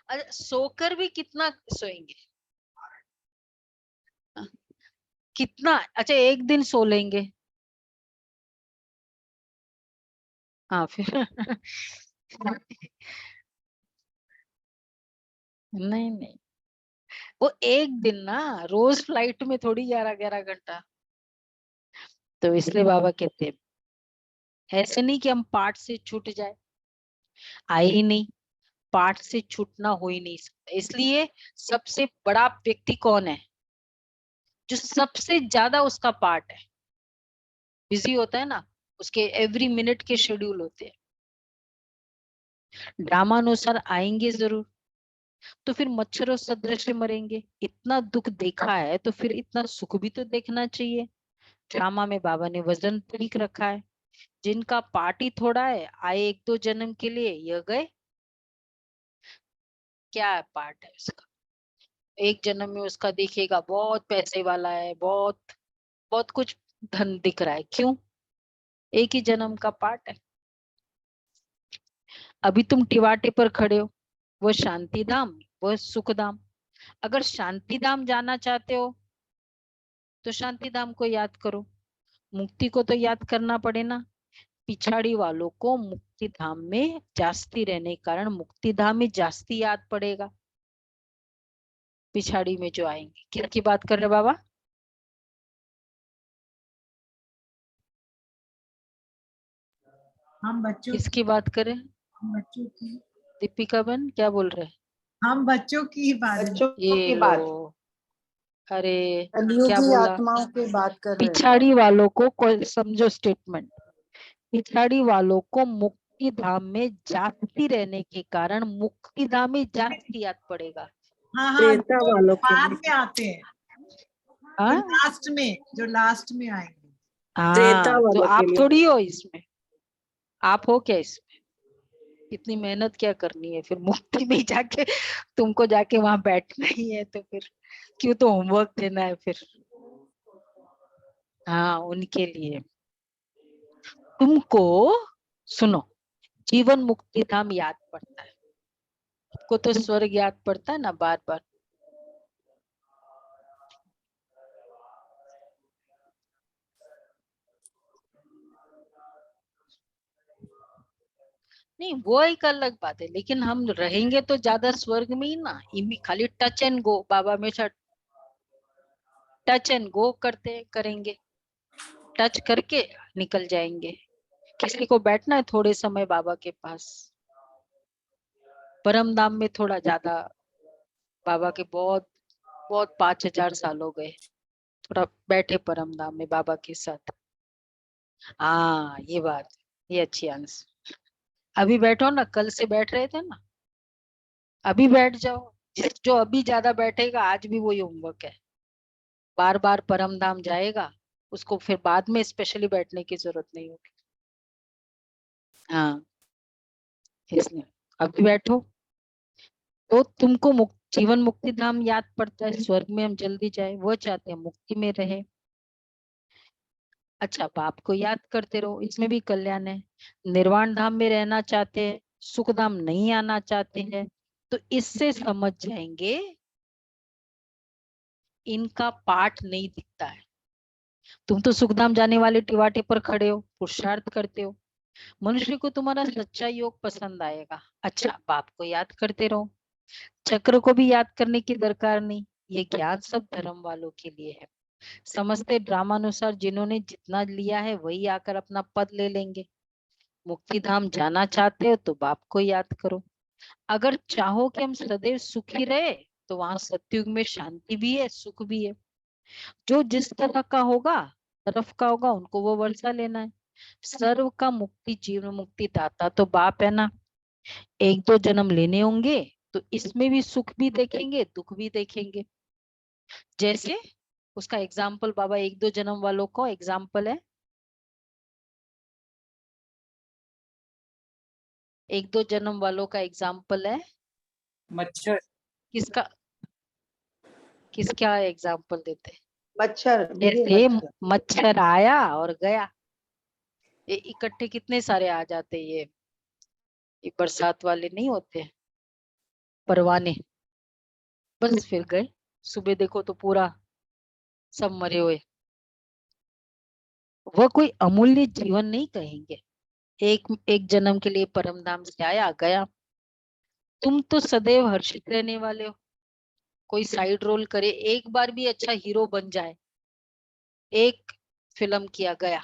Speaker 1: अच्छा, सोकर भी कितना सोएंगे? हाँ, कितना? अच्छा, एक दिन सो लेंगे, हाँ फिर नहीं नहीं, वो एक दिन ना, रोज फ्लाइट में थोड़ी 11-11 घंटा। तो इसलिए बाबा कहते हैं ऐसे नहीं कि हम पाठ से छूट जाए, आए ही नहीं। पाठ से छूटना हो ही नहीं सकता। इसलिए सबसे बड़ा व्यक्ति कौन है? जो सबसे ज्यादा उसका पार्ट है, बिजी होता है ना, उसके एवरी मिनट के शेड्यूल होते हैं। ड्रामानुसार आएंगे जरूर, तो फिर मच्छरों सदृश मरेंगे। इतना दुख देखा है तो फिर इतना सुख भी तो देखना चाहिए। ड्रामा में बाबा ने वजन ठीक रखा है। जिनका पार्टी थोड़ा है, आए 1-2 जन्म के लिए, यह गए। क्या पार्ट है उसका? एक जन्म में उसका दिखेगा बहुत पैसे वाला है, बहुत बहुत कुछ धन दिख रहा है। क्यों? एक ही जन्म का पार्ट है। अभी तुम टिवाटे पर खड़े हो, वो शांति धाम, वो सुख धाम। अगर शांति धाम जाना चाहते हो तो शांति धाम को याद करो, मुक्ति को तो याद करना पड़े ना। पिछाड़ी वालों को मुक्ति धाम में जास्ती रहने के कारण मुक्ति धाम में जास्ती याद पड़ेगा। पिछाड़ी में जो आएंगे, किसकी बात कर रहे बाबा?
Speaker 2: हम बच्चों
Speaker 1: किसकी बात करें?
Speaker 2: हम बच्चों की
Speaker 1: दीपिका बहन क्या बोल रहे हैं?
Speaker 2: हम बच्चों की बात।
Speaker 5: बच्चों
Speaker 1: ये
Speaker 5: की
Speaker 1: लो,
Speaker 5: बात।
Speaker 1: अरे क्या
Speaker 6: कलयुगी
Speaker 1: बोला?
Speaker 6: आत्माओं की बात कर रहे हैं।
Speaker 1: पिछाड़ी वालों को कोई समझो स्टेटमेंट, पिछाड़ी वालों को मुक्ति धाम में जाति रहने के कारण मुक्ति धाम में जाति याद पड़ेगा।
Speaker 2: हाँ हाँ,
Speaker 5: त्रेता
Speaker 2: जो
Speaker 5: वालों के
Speaker 2: बाद
Speaker 5: लिए।
Speaker 2: में आते हैं, जो
Speaker 1: हाँ
Speaker 2: लास्ट में आएंगे।
Speaker 5: त्रेता
Speaker 1: हाँ, तो
Speaker 5: वालों के
Speaker 1: आप
Speaker 5: लिए।
Speaker 1: थोड़ी हो इसमें, आप हो क्या इसमें? इतनी मेहनत क्या करनी है फिर मुक्ति में जाके, तुमको जाके वहां बैठना ही है तो फिर क्यों तो होमवर्क देना है फिर। हाँ, उनके लिए तुमको सुनो, जीवन मुक्ति धाम याद पड़ता है, आपको तो स्वर्ग याद पड़ता है ना बार बार। नहीं वो एक अलग बात है, लेकिन हम रहेंगे तो ज्यादा स्वर्ग में ही ना, खाली टच एंड गो, बाबा हमेशा टच एंड गो करेंगे, टच करके निकल जाएंगे। किसी को बैठना है थोड़े समय बाबा के पास, परम धाम में थोड़ा ज्यादा, बाबा के बहुत बहुत 5000 साल हो गए, थोड़ा बैठे परम धाम में बाबा के साथ। हाँ ये बात, ये अच्छी आंसर। अभी बैठो ना, कल से बैठ रहे थे ना, अभी बैठ जाओ। जो अभी ज्यादा बैठेगा आज भी वही होमवर्क है, बार बार परम धाम जाएगा, उसको फिर बाद में स्पेशली बैठने की जरूरत नहीं होगी। हाँ इसलिए अभी बैठो, तो तुमको जीवन मुक्ति धाम याद पड़ता है, स्वर्ग में हम जल्दी जाए, वो चाहते हैं मुक्ति में रहे। अच्छा, बाप को याद करते रहो, इसमें भी कल्याण है। निर्वाण धाम में रहना चाहते हैं, सुख धाम नहीं आना चाहते हैं, तो इससे समझ जाएंगे इनका पाठ नहीं दिखता है। तुम तो सुखधाम जाने वाले टिवाटे पर खड़े हो, पुरुषार्थ करते हो, मनुष्य को तुम्हारा सच्चा योग पसंद आएगा। अच्छा, बाप को याद करते रहो, चक्र को भी याद करने की दरकार नहीं, ये ज्ञान सब धर्म वालों के लिए है। समझते ड्रामानुसार जिन्होंने जितना लिया है वही आकर अपना पद ले लेंगे। मुक्ति धाम जाना चाहते हो तो बाप को याद करो। अगर चाहो कि हम सदैव सुखी रहे तो वहां सतयुग में शांति भी है, सुख भी है। जो जिस तरफ का होगा उनको वो वर्षा लेना है। सर्व का मुक्ति जीवन मुक्ति दाता तो बाप है ना। एक दो जन्म लेने होंगे तो इसमें भी सुख भी देखेंगे, दुख भी देखेंगे। जैसे उसका एग्जाम्पल बाबा एक दो जन्म वालों को एग्जाम्पल है, एक दो जन्म वालों का एग्जाम्पल है
Speaker 7: मच्छर।
Speaker 1: किसका, किसका एग्जाम्पल देते हैं?
Speaker 5: मच्छर दीदी,
Speaker 1: जैसे
Speaker 5: मच्छर।
Speaker 1: मच्छर आया और गया, ये इकट्ठे कितने सारे आ जाते हैं, ये बरसात वाले नहीं होते परवाने, बस फिर गए, सुबह देखो तो पूरा सब मरे हुए। वह कोई अमूल्य जीवन नहीं कहेंगे, एक एक जन्म के लिए परम धाम से आया गया। तुम तो सदैव हर्षित रहने वाले हो, कोई साइड रोल करे, एक बार भी अच्छा हीरो बन जाए, एक फिल्म किया गया,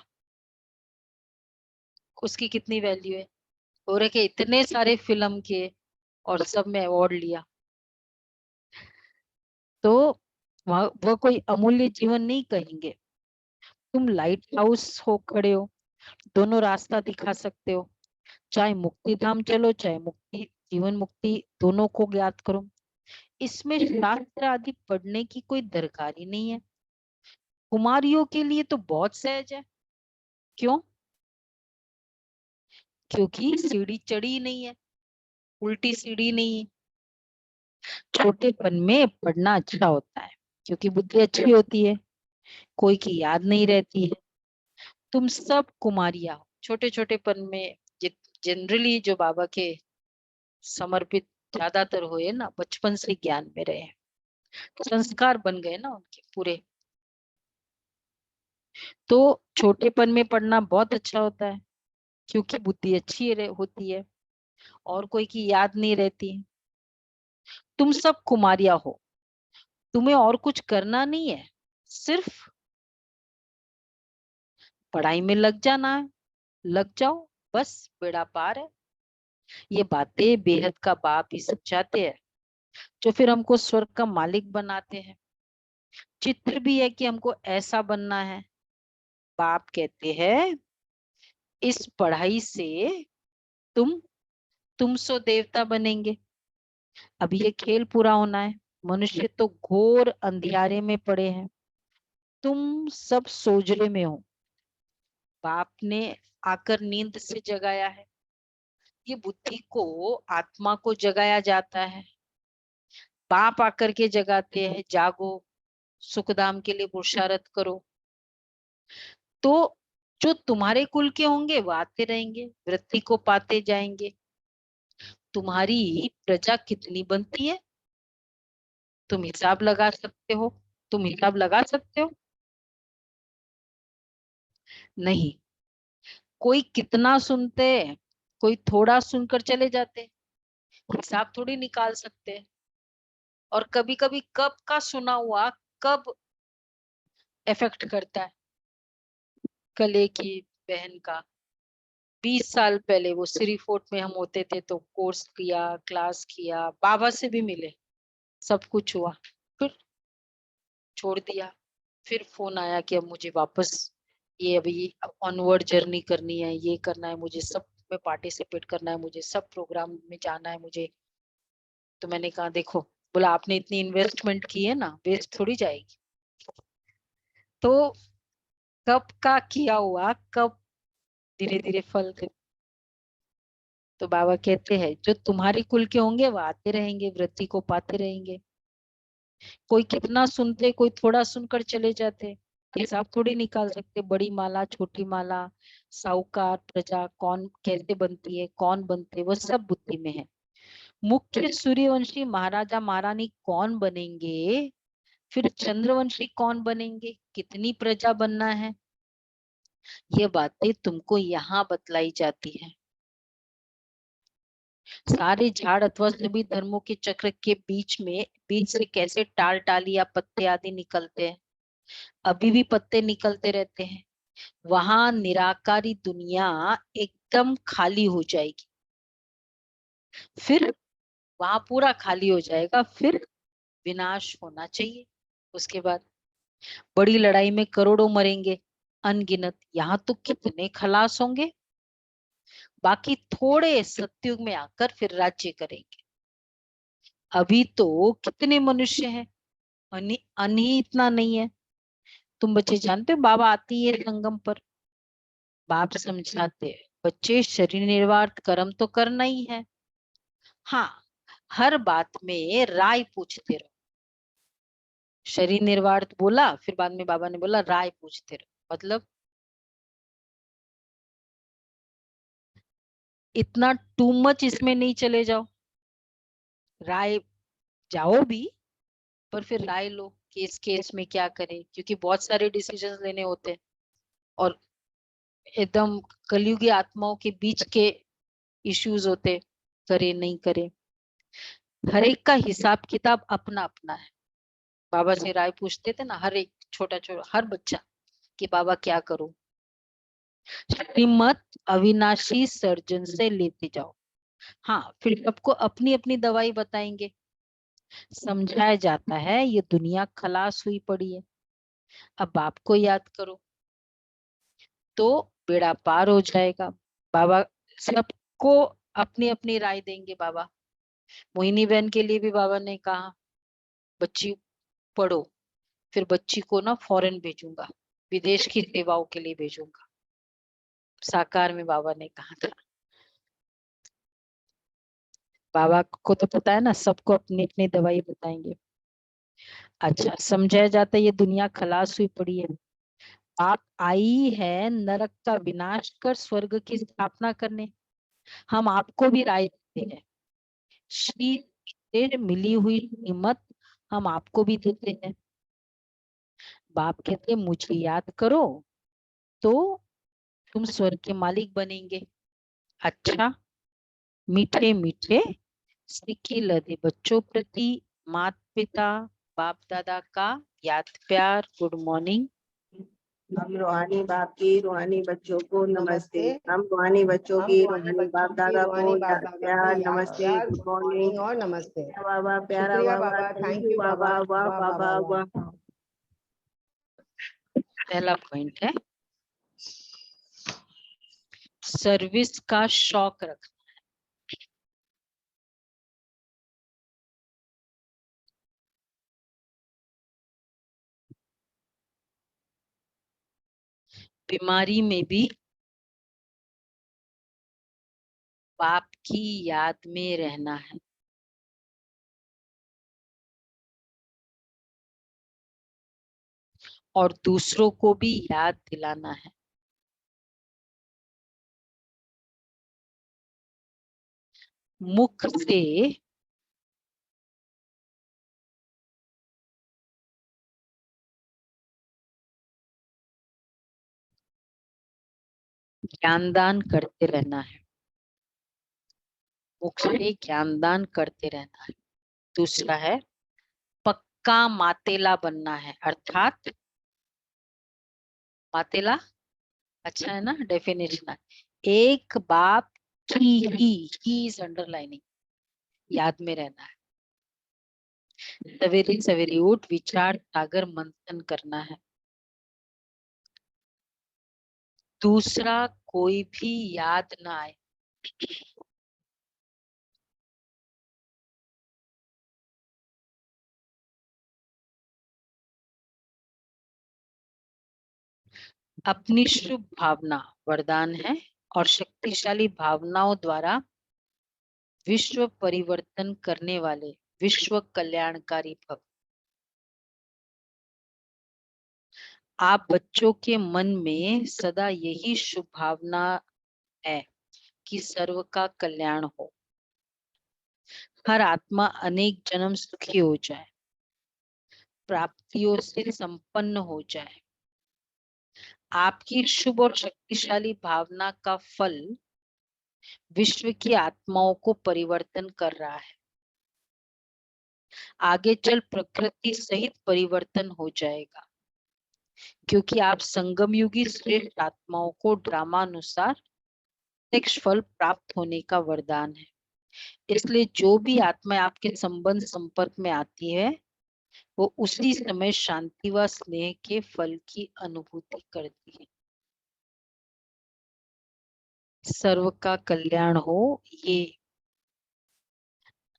Speaker 1: उसकी कितनी वैल्यू है। और के इतने सारे फिल्म किए और सब में अवार्ड लिया, तो वह कोई अमूल्य जीवन नहीं कहेंगे। तुम लाइट हाउस हो खड़े हो, दोनों रास्ता दिखा सकते हो, चाहे मुक्ति धाम चलो चाहे मुक्ति जीवन मुक्ति, दोनों को ज्ञात करो। इसमें शास्त्र आदि पढ़ने की कोई दरकार ही नहीं है। कुमारियों के लिए तो बहुत सहज है। क्यों? क्योंकि सीढ़ी चढ़ी नहीं है, उल्टी सीढ़ी नहीं है। छोटेपन में पढ़ना अच्छा होता है क्योंकि बुद्धि अच्छी होती है, कोई की याद नहीं रहती है। तुम सब कुमारियां हो, छोटे छोटेपन में जनरली जो बाबा के समर्पित ज्यादातर हुए ना, बचपन से ज्ञान में रहे, संस्कार बन गए ना उनके पूरे, तो छोटेपन में पढ़ना बहुत अच्छा होता है क्योंकि बुद्धि अच्छी होती है और कोई की याद नहीं रहती। तुम सब कुमारियां हो, तुम्हें और कुछ करना नहीं है, सिर्फ पढ़ाई में लग जाना है, लग जाओ, बस बेड़ा पार है। ये बातें बेहद का बाप ही समझाते हैं, जो फिर हमको स्वर्ग का मालिक बनाते हैं। चित्र भी है कि हमको ऐसा बनना है। बाप कहते हैं इस पढ़ाई से तुम सो देवता बनेंगे। अब ये खेल पूरा होना है। मनुष्य तो घोर अंधियारे में पड़े हैं, तुम सब सोजरे में हो। बाप ने आकर नींद से जगाया है। ये बुद्धि को, आत्मा को जगाया जाता है। बाप आकर के जगाते हैं, जागो, सुखधाम के लिए पुरुषार्थ करो। तो जो तुम्हारे कुल के होंगे वो आते रहेंगे, वृत्ति को पाते जाएंगे। तुम्हारी प्रजा कितनी बनती है तुम हिसाब लगा सकते हो? तुम हिसाब लगा सकते हो? नहीं। कोई कितना सुनते, कोई थोड़ा सुनकर चले जाते, हिसाब थोड़ी निकाल सकते। और कभी कभी कब का सुना हुआ कब इफेक्ट करता है। कले की बहन का 20 साल पहले वो श्री फोर्ट में हम होते थे तो कोर्स किया, क्लास किया, बाबा से भी मिले, सब कुछ हुआ, फिर छोड़ दिया। फिर फोन आया कि अब मुझे वापस ये अभी ऑनवर्ड जर्नी करनी है, ये करना है, मुझे सब में पार्टिसिपेट करना है, मुझे सब प्रोग्राम में जाना है मुझे। तो मैंने कहा देखो, बोला आपने इतनी इन्वेस्टमेंट की है ना, वेस्ट थोड़ी जाएगी। तो कब का किया हुआ कब धीरे धीरे फल दे। तो बाबा कहते हैं जो तुम्हारी कुल के होंगे वो आते रहेंगे, वृत्ति को पाते रहेंगे। कोई कितना सुनते, कोई थोड़ा सुनकर चले जाते, हिसाब थोड़ी निकाल सकते। बड़ी माला, छोटी माला, साहूकार, प्रजा कौन कैसे बनती है, कौन बनते, वो सब बुद्धि में है। मुख्य सूर्यवंशी महाराजा महारानी कौन बनेंगे, फिर चंद्रवंशी कौन बनेंगे, कितनी प्रजा बनना है, ये बातें तुमको यहाँ बतलाई जाती है। सारे झाड़ अथवा सभी धर्मों के चक्र के बीच से कैसे टाल टालियां, पत्ते आदि निकलते हैं, अभी भी पत्ते निकलते रहते हैं। वहां निराकारी दुनिया एकदम खाली हो जाएगी, फिर वहां पूरा खाली हो जाएगा, फिर विनाश होना चाहिए। उसके बाद बड़ी लड़ाई में करोड़ों मरेंगे अनगिनत, यहाँ तो कितने खलास होंगे। बाकी थोड़े सतयुग में आकर फिर राज्य करेंगे। अभी तो कितने मनुष्य हैं, अन ही इतना नहीं है। तुम बच्चे जानते हो बाबा आती है संगम पर, बाप समझाते हैं बच्चे शरीर निर्वाह कर्म तो करना ही है। हाँ, हर बात में राय पूछते रहो। शरीर निर्वाह बोला, फिर बाद में बाबा ने बोला राय पूछते रहो, मतलब इतना टू मच इसमें नहीं चले जाओ। राय जाओ भी, पर फिर राय लो केस केस में क्या करें, क्योंकि बहुत सारे डिसीजंस लेने होते हैं और एकदम कलयुगी आत्माओं के बीच के इश्यूज होते, करे नहीं करे। हर एक का हिसाब किताब अपना अपना है। बाबा से राय पूछते थे ना, हर एक छोटा छोटा हर बच्चा कि बाबा क्या करूं। श्रीमत अविनाशी सर्जन से लेते जाओ। हाँ, फिर सबको अपनी अपनी दवाई बताएंगे। समझाया जाता है ये दुनिया खलास हुई पड़ी है, अब बाप को याद करो तो बेड़ा पार हो जाएगा। बाबा सबको अपनी अपनी राय देंगे। बाबा मोहिनी बहन के लिए भी बाबा ने कहा बच्ची पढ़ो, फिर बच्ची को ना फॉरेन भेजूंगा, विदेश की सेवाओं के लिए भेजूंगा। साकार में बाबा ने कहा था। बाबा को तो पता है ना, सबको अपनी अपनी दवाई बताएंगे। अच्छा, समझाया जाता है ये दुनिया खलास हुई पड़ी है, आप आई है नरक का विनाश कर स्वर्ग की स्थापना करने। हम आपको भी राय देते हैं, श्री से मिली हुई हिम्मत हम आपको भी देते हैं। बाप कहते मुझे याद करो तो तुम स्वर्ग के मालिक बनेंगे। अच्छा, मीठे मीठे सिक्के लदे बच्चों प्रति माता पिता बाप दादा का याद प्यार, गुड मॉर्निंग।
Speaker 5: हम रूहानी बाप की रूहानी बच्चों को नमस्ते। हम रूहानी बच्चों की रूहानी बाप दादा को याद प्यार, नमस्ते, गुड मॉर्निंग
Speaker 7: और नमस्ते।
Speaker 5: बाबा, प्यारा
Speaker 7: शुक्रिया
Speaker 5: बाबा,
Speaker 7: बाबा,
Speaker 5: थैंक
Speaker 7: थैंक
Speaker 5: यू
Speaker 7: यू
Speaker 5: बाबा,
Speaker 7: बाबा,
Speaker 5: वाह
Speaker 7: वाह
Speaker 5: बाबा,
Speaker 7: बाबा, वाह।
Speaker 5: वाह।
Speaker 1: पहला पॉइंट है सर्विस का शौक रखना। बीमारी में भी बाप की याद में रहना है। और दूसरों को भी याद दिलाना है। मुख से ज्ञानदान करते रहना है। मुख से ज्ञानदान करते रहना है। दूसरा है पक्का मातेला बनना है। अर्थात मातेला अच्छा है ना डेफिनेशन। एक बाप की ही इज अंडरलाइनिंग याद में रहना है। सवेरे सवेरे उठ विचार सागर मंथन करना है। दूसरा कोई भी याद ना आए। अपनी शुभ भावना वरदान है और शक्तिशाली भावनाओं द्वारा विश्व परिवर्तन करने वाले विश्व कल्याणकारी भव। आप बच्चों के मन में सदा यही शुभ भावना है कि सर्व का कल्याण हो। हर आत्मा अनेक जन्म सुखी हो जाए, प्राप्तियों से संपन्न हो जाए। आपकी शुभ और शक्तिशाली भावना का फल विश्व की आत्माओं को परिवर्तन कर रहा है। आगे चल प्रकृति सहित परिवर्तन हो जाएगा, क्योंकि आप संगम युगी श्रेष्ठ आत्माओं को ड्रामानुसार प्रत्यक्ष फल प्राप्त होने का वरदान है। इसलिए जो भी आत्मा आपके संबंध संपर्क में आती है वो उसी समय शांति व स्नेह के फल की अनुभूति करती है। सर्व का कल्याण हो, ये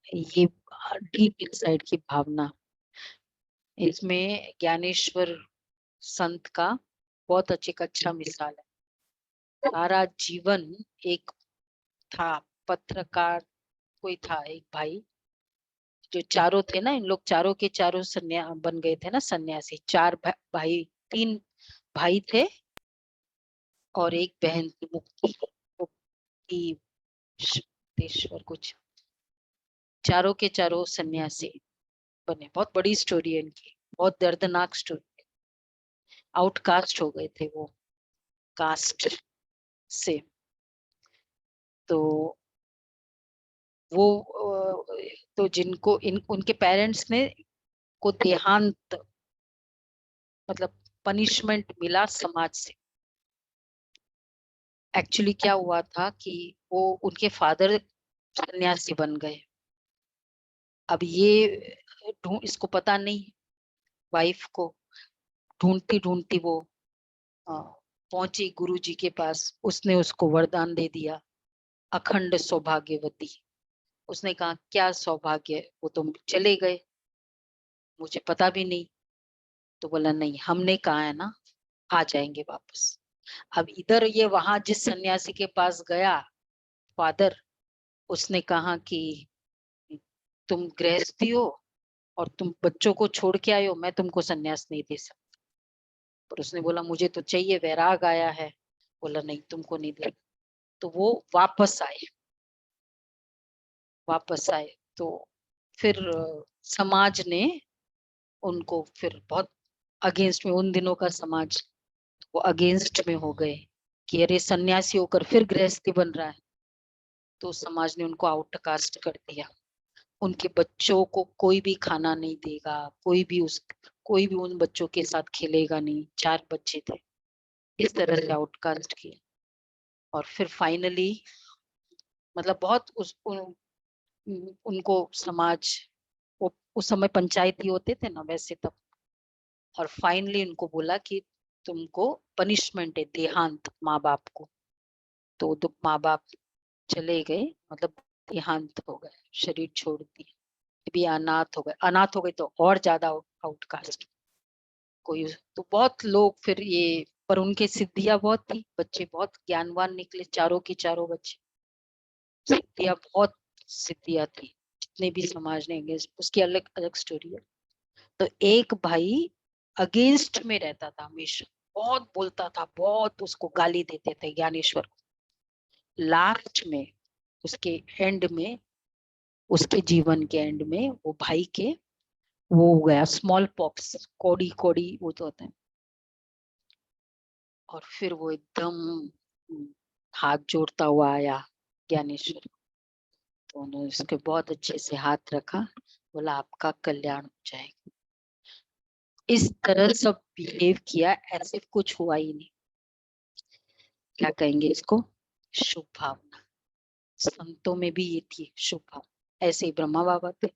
Speaker 1: डीप इनसाइड की भावना। इसमें ज्ञानेश्वर संत का बहुत अच्छा मिसाल है। सारा जीवन एक था पत्रकार, कोई था एक भाई, जो चारों थे ना, इन लोग चारों के चारों बन गए थे ना सन्यासी। चार भाई, 3 भाई थे और एक बहन थी, मुक्ति मुक्तेश्वर कुछ। चारों के चारों सन्यासी बने। बहुत बड़ी स्टोरी है इनकी, बहुत दर्दनाक स्टोरी। आउटकास्ट हो गए थे वो कास्ट से। तो वो तो जिनको उनके पेरेंट्स ने को देहांत मतलब पनिशमेंट मिला समाज से। एक्चुअली क्या हुआ था कि वो उनके फादर सन्यासी बन गए। अब ये इसको पता नहीं, वाइफ को ढूंढती ढूंढती वो पहुंची गुरुजी के पास। उसने उसको वरदान दे दिया अखंड सौभाग्यवती। उसने कहा क्या सौभाग्य, वो तो चले गए, मुझे पता भी नहीं। तो बोला नहीं, हमने कहा है ना आ जाएंगे वापस। अब इधर ये वहां जिस सन्यासी के पास गया फादर, उसने कहा कि तुम गृहस्थी हो और तुम बच्चों को छोड़ के आए हो, मैं तुमको सन्यास नहीं दे सकता। पर उसने बोला मुझे तो चाहिए, वैराग आया है। बोला नहीं, तुमको नहीं दे। तो वो वापस आए। तो फिर समाज ने उनको फिर बहुत अगेंस्ट में, उन दिनों का समाज वो अगेंस्ट में हो गए कि अरे सन्यासी होकर फिर गृहस्थी बन रहा है। तो समाज ने उनको आउटकास्ट कर दिया। उनके बच्चों को कोई भी खाना नहीं देगा, कोई भी उन बच्चों के साथ खेलेगा नहीं। 4 बच्चे थे, इस तरह से आउटकास्ट किए। और फिर फाइनली मतलब बहुत उनको समाज, वो उस समय पंचायती होते थे ना वैसे तब। और फाइनली उनको बोला कि तुमको पनिशमेंट है, देहांत माँ बाप को। तो माँ बाप चले गए, मतलब देहांत हो गए, शरीर छोड़ दिए, भी अनाथ हो गए। अनाथ हो गए तो और ज्यादा आउटकास्ट कोई। तो बहुत लोग फिर ये, पर उनके सिद्धियां बहुत थी, बच्चे बहुत ज्ञानवान निकले, चारों की चारों बच्चे सिद्धियां, बहुत सिद्धियां थी, जितने भी समाज ने अगेंस्ट, उसकी अलग अलग स्टोरी है। तो एक भाई अगेंस्ट में रहता था हमेशा, बहुत बोलता था, बहुत उसको गाली देते थे ज्ञानेश्वर को। लास्ट में उसके एंड में, उसके जीवन के एंड में वो भाई के वो हो गया स्मॉल पॉक्स, कोड़ी कोड़ी वो तो होता है। और फिर वो एकदम हाथ जोड़ता हुआ आया ज्ञानेश्वर, तो उन्होंने उसके बहुत अच्छे से हाथ रखा, बोला आपका कल्याण हो जाएगा। इस तरह सब बिहेव किया, ऐसे कुछ हुआ ही नहीं। क्या कहेंगे इसको? शुभ भावना। संतों में भी ये थी शुभ भावना, ऐसे ही ब्रह्मा बाबा थे।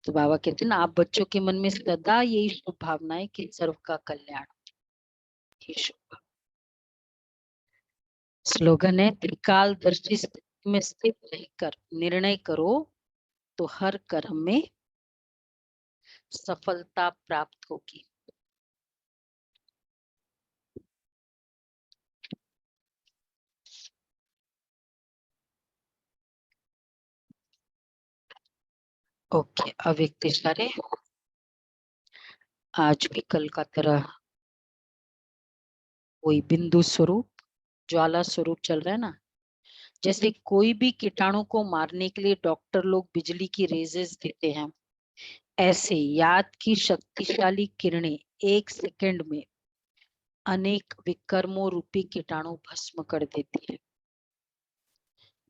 Speaker 1: तो बाबा कहते हैं ना, आप बच्चों के मन में सदा यही शुभ भावना है कि सर्व का कल्याण। ये शुभ स्लोगन है, त्रिकाल दर्शी स्थिति में स्थित रहकर निर्णय करो तो हर कर्म में सफलता प्राप्त होगी। ओके, अव्यक्त इशारे आज भी कल का तरह वही बिंदु स्वरूप, ज्वाला स्वरूप चल रहा है ना। जैसे कोई भी कीटाणु को मारने के लिए डॉक्टर लोग बिजली की रेजेस देते हैं, ऐसे याद की शक्तिशाली किरणें एक सेकंड में अनेक विकर्मों रूपी कीटाणु भस्म कर देती है।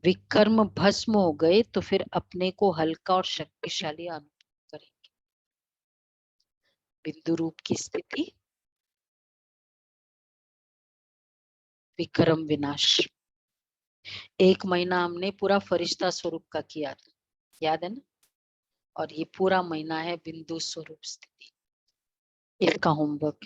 Speaker 1: विकर्म भस्म हो गए तो फिर अपने को हल्का और शक्तिशाली अनुभव करेंगे। बिंदु रूप की स्थिति, विक्रम विनाश। एक महीना हमने पूरा फरिश्ता स्वरूप का किया था, याद है ना? और ये पूरा महीना है बिंदु स्वरूप स्थिति, इसका होमवर्क।